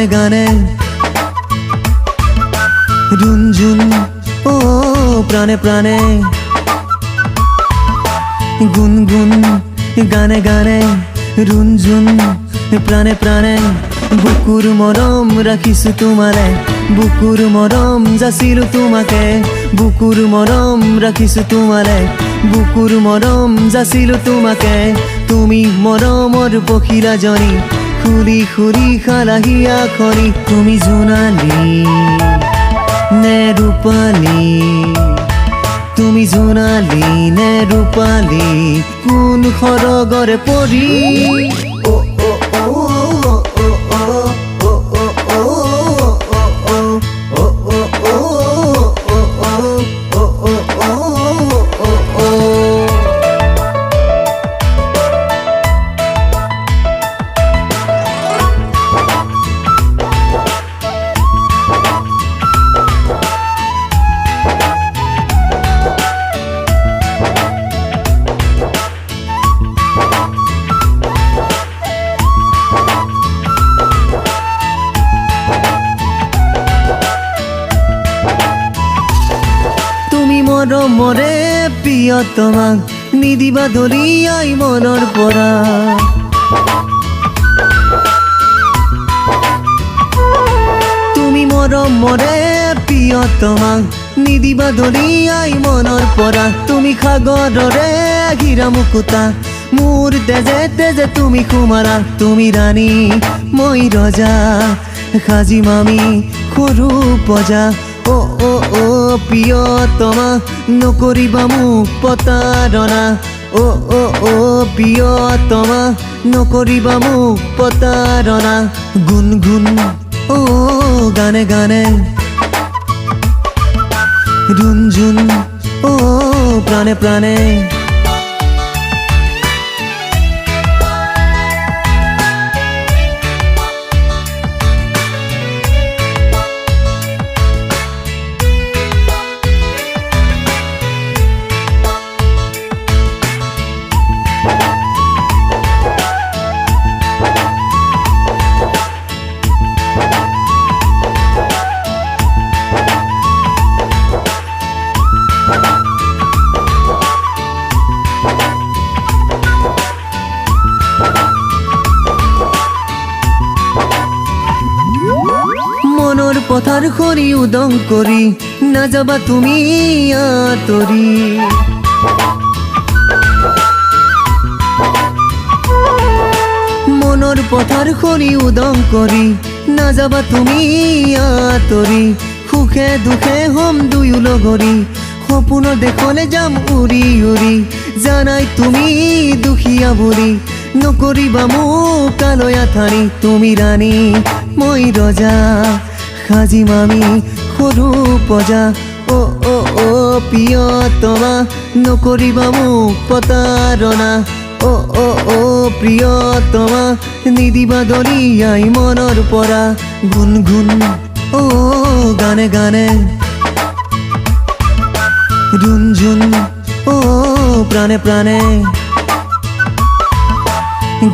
গানে গানে ৰুঞ্জুন ও প্ৰাণে প্ৰাণে গুনগুন গানে গানে ৰুঞ্জুন প্ৰাণে প্ৰাণে বুকুৰ মৰম ৰাখিছো তোমালে বুকুৰ মৰম যাচিলো তোমাকে বুকুৰ মৰম ৰাখিছো তোমালে বুকুৰ মৰম যাচিলো তোমাকে তুমি মৰমৰ পখিলাজনী খুলি খুলি খালাহি আখৰি তুমি জোনালী নে ৰূপালী তুমি জোনালী নে ৰূপালী কোন সৰগৰে পৰি মৰমৰে প্ৰিয়তমাক নিদিবা দলিয়াই মনৰ পৰা তুমি মৰমৰে প্ৰিয়তমাক নিদিবা দলিয়াই মনৰ পৰা তুমি সাগৰৰে ঘিৰা মুকুতা মোৰ তেজে তেজে তুমি সুমাৰা তুমি ৰাণী মই ৰজা সাজিম আমি সৰু প্ৰজা ও ও ও প্ৰিয়তমা নকৰিবা মোক প্ৰতাৰণা ও ও ও প্ৰিয়তমা নকৰিবা মোক প্ৰতাৰণা গুনগুন ও গানে গানে ৰুঞ্জুন ও প্ৰাণে প্ৰাণে মনৰ পথাৰ খৰি উদং কৰি নাযাবা তুমি আঁতৰি মনৰ পথাৰ খৰি উদং কৰি নাযাবা তুমি আঁতৰি সুখে দুখে হম দুয়ো লগৰী সপোনৰ দেশলে যাম উৰি উৰি জানাই তুমি দুখীয়া বুঢ়ী নকৰিবা মোক কালয়া ঠাৰি তুমি ৰাণী মই ৰজা সাজিম আমি সৰু প্ৰজা ও ও ও প্ৰিয়তমা নকৰিবা মোক প্ৰতাৰণা ও ও ও প্ৰিয়তমা নিদিবা দলিয়াই মনৰ পৰা গুনগুন ও গানে গানে ৰুঞ্জুন ও প্ৰাণে প্ৰাণে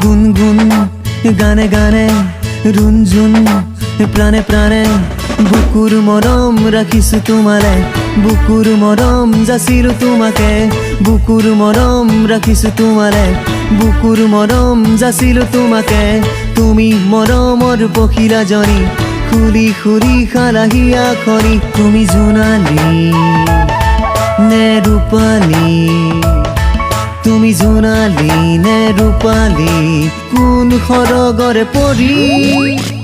গুনগুন গানে গানে ৰুঞ্জুন প্ৰাণে প্ৰাণে বুকুৰ মৰম ৰাখিছো তোমালে বুকুৰ মৰম যাচিলো তোমাকে বুকুৰ মৰম ৰাখিছো তোমালে বুকুৰ মৰম যাচিলো তোমাকে তুমি মৰমৰ পখিলাজনী খুলি খুলি খালাহি আখৰি তুমি জোনালী নে ৰূপালী তুমি জোনালী নে ৰূপালী কোন সৰগৰে পৰি